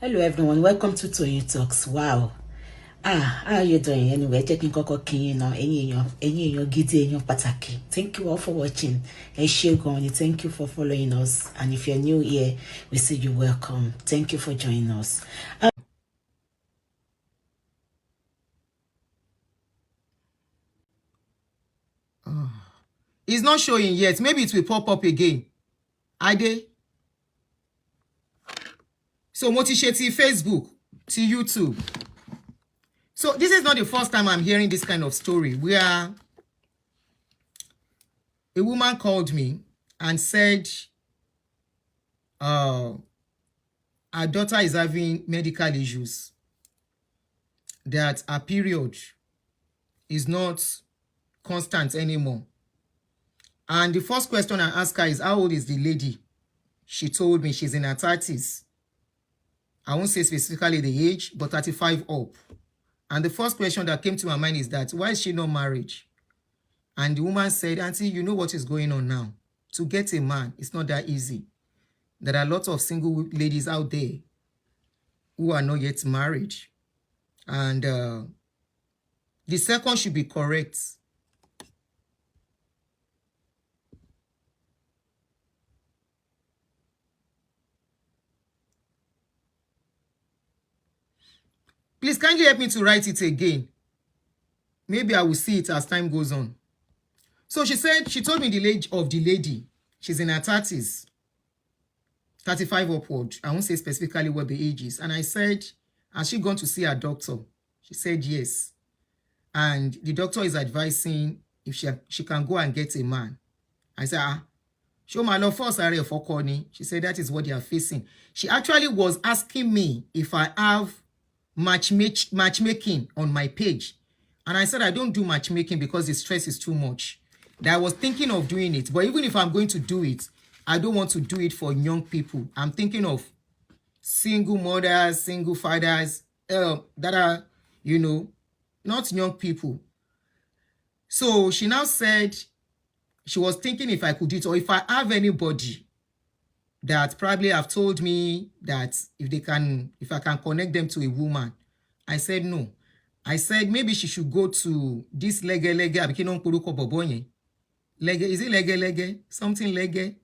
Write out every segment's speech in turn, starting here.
Hello everyone, welcome to Toyeen Talks. Wow. How are you doing? Anyway, taking koko kin now. Any gidi èèyàn pàtàkì. Thank you all for watching. Thank you for following us. And if you're new here, we say you're welcome. Thank you for joining us. It's not showing yet. Maybe it will pop up again. Ade. So mo ti ṣe ti Facebook, ti YouTube. So this is not the first time I'm hearing this kind of story where a woman called me and said her daughter is having medical issues, that her period is not constant anymore. And the first question I asked her is, how old is the lady? She told me she's in her 30s. I won't say specifically the age, but 35 up. And the first question that came to my mind is that, why is she not married? And the woman said, Auntie, you know what is going on now. To get a man, it's not that easy. There are lots of single ladies out there who are not yet married. And the second should be correct. Please, kindly help me to write it again. Maybe I will see it as time goes on. So she said, she told me the age of the lady. She's in her 30s, 35 upward. I won't say specifically what the age is. And I said, has she gone to see her doctor? She said yes. And the doctor is advising if she can go and get a man. I said, show my love first area for Connie. She said that is what they are facing. She actually was asking me if I have matchmaking on my page. And I said I don't do matchmaking because the stress is too much. That I was thinking of doing it. But even if I'm going to do it, I don't want to do it for young people. I'm thinking of single mothers, single fathers that are, you know, not young people. So she now said she was thinking if I could do it, or if I have anybody that probably have told me that if I can connect them to a woman. I said no. I said maybe she should go to this lege. Is it lege? Something lege?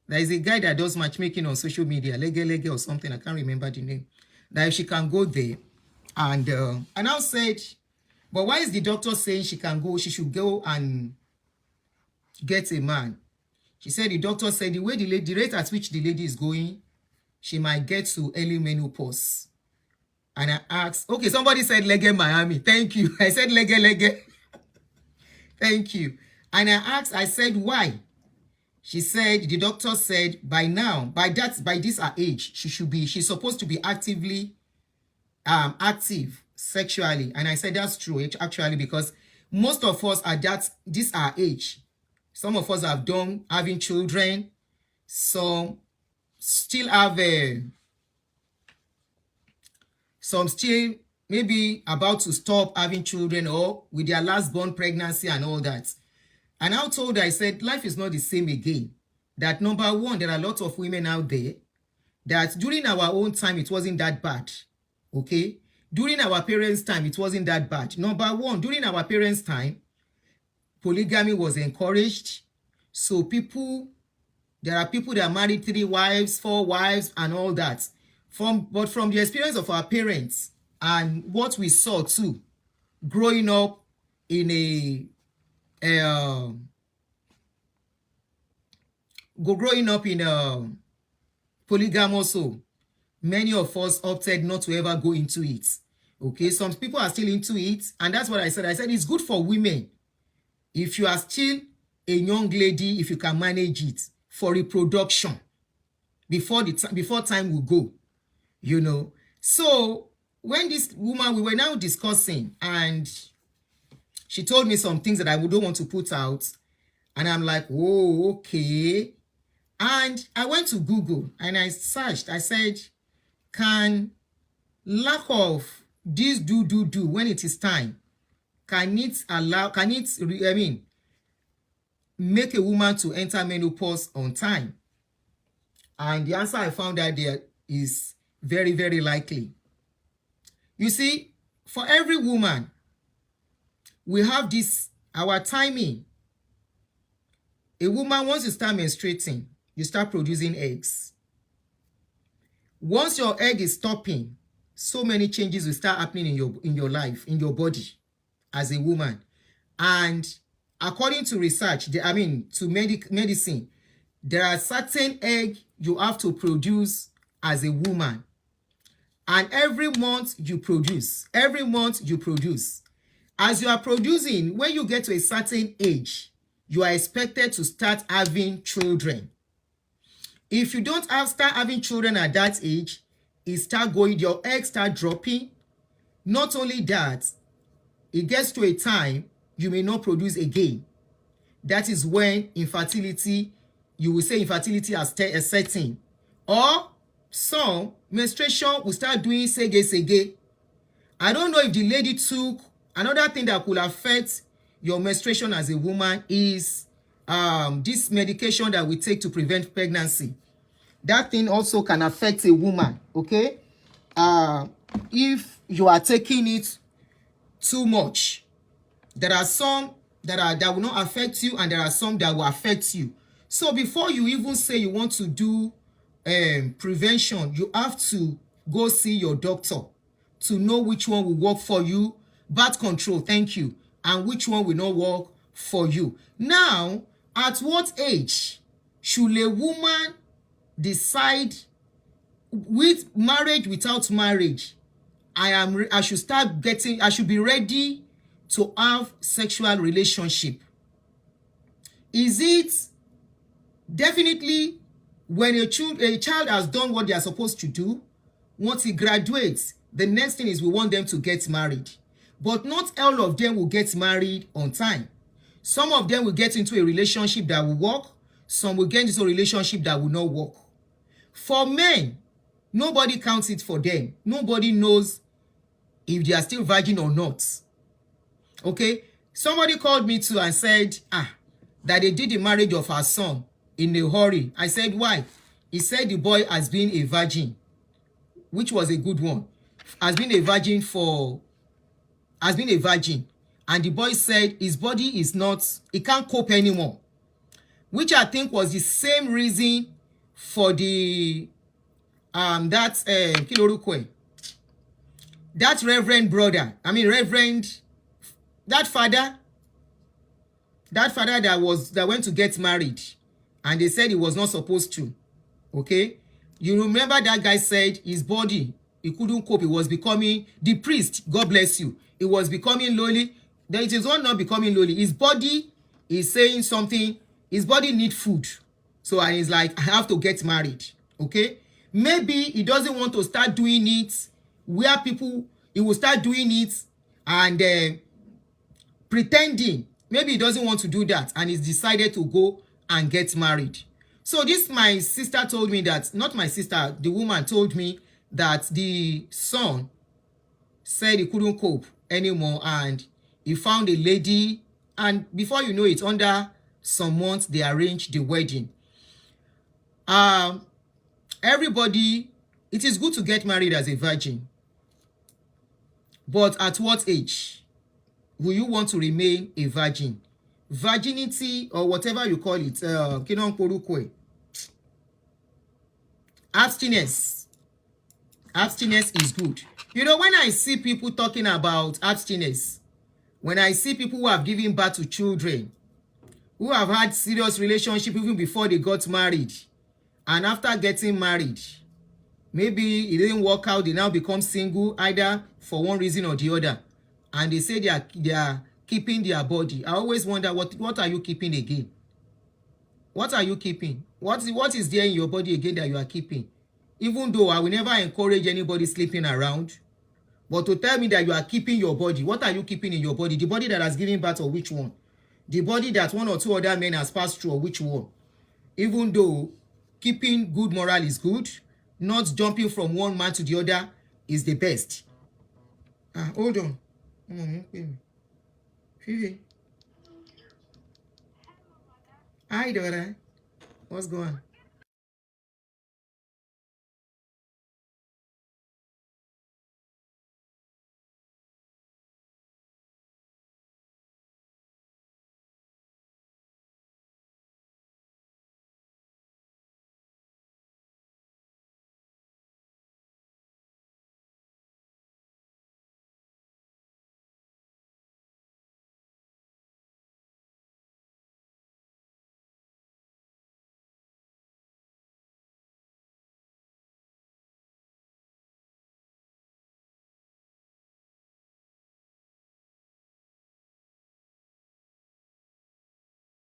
There is a guy that does matchmaking on social media, lege or something. I can't remember the name. That if she can go there. And I now said, but why is the doctor saying she can go? She should go and get a man. She said the doctor said the rate at which the lady is going, she might get to early menopause. And I asked, okay, somebody said Lege Miami. Thank you. I said Lege. Thank you. And I said, why? She said, the doctor said, by this her age, she's supposed to be actively active sexually. And I said, that's true, actually, because most of us are this our age. Some of us have done having children. Some still have some still maybe about to stop having children or with their last born pregnancy and all that. And I told her, I said, life is not the same again. That number one, there are lots of women out there that during our own time, it wasn't that bad. Okay? During our parents' time, it wasn't that bad. Number one, during our parents' time, polygamy was encouraged. So there are people that married 3 wives, 4 wives, and all that. But from the experience of our parents and what we saw too, growing up in a polygamous home, many of us opted not to ever go into it. Okay, some people are still into it, and that's what I said. I said it's good for women. If you are still a young lady, if you can manage it for reproduction before time will go, you know. So when this woman, we were now discussing, and she told me some things that I don't want to put out, and I'm like, oh, okay. And I went to Google and I searched. I said, can lack of this do when it is time, make a woman to enter menopause on time? And the answer I found out there is Very, very likely. You see, for every woman, we have this, our timing. A woman, once you start menstruating, you start producing eggs. Once your egg is stopping, so many changes will start happening in your life, in your body as a woman. And according to research, to medicine, there are certain eggs you have to produce as a woman. And every month you produce. As you are producing, when you get to a certain age, you are expected to start having children. If you don't start having children at that age, your eggs start dropping. Not only that, it gets to a time you may not produce again. That is when infertility, you will say infertility has setting. Or some menstruation will start doing sege. I don't know if the lady took another thing that could affect your menstruation as a woman is this medication that we take to prevent pregnancy. That thing also can affect a woman, okay? If you are taking it too much, there are some that will not affect you, and there are some that will affect you. So before you even say you want to do prevention, you have to go see your doctor to know which one will work for you. Birth control, thank you. And which one will not work for you. Now, at what age should a woman decide, with marriage, without marriage, I should be ready to have sexual relationship? Is it definitely when a child has done what they are supposed to do? Once he graduates, the next thing is we want them to get married. But not all of them will get married on time. Some of them will get into a relationship that will work. Some will get into a relationship that will not work. For men, nobody counts it for them. Nobody knows if they are still virgin or not. Okay? Somebody called me too and said, that they did the marriage of her son in a hurry. I said, why? He said the boy has been a virgin, which was a good one. Has been a virgin. And the boy said his body is not, he can't cope anymore. Which I think was the same reason for the that reverend brother, that father that went to get married, and they said he was not supposed to. Okay, you remember that guy said his body, he couldn't cope. He was becoming, the priest, God bless you, he was becoming lowly. Then it is not becoming lowly. His body is saying something. His body needs food. So and he's like, I have to get married. Okay, maybe he doesn't want to start doing it where he will start doing it and pretending. Maybe he doesn't want to do that, and he's decided to go and get married. So this, my sister told me that, not my sister, the woman told me that the son said he couldn't cope anymore, and he found a lady, and before you know it, under some months, they arranged the wedding. Everybody, it is good to get married as a virgin, but at what age will you want to remain a virgin? Virginity, or whatever you call it, abstinence is good. You know, when I see people talking about abstinence, when I see people who have given birth to children, who have had serious relationship even before they got married, and after getting married, maybe it didn't work out, they now become single, either for one reason or the other, and they say they are keeping their body. I always wonder, what are you keeping again? What are you keeping? What is there in your body again that you are keeping? Even though I will never encourage anybody sleeping around, but to tell me that you are keeping your body, what are you keeping in your body? The body that has given birth, or which one? The body that one or two other men has passed through, or which one? Even though keeping good moral is good, not jumping from one man to the other is the best. Hold on. Hi, daughter. What's going on?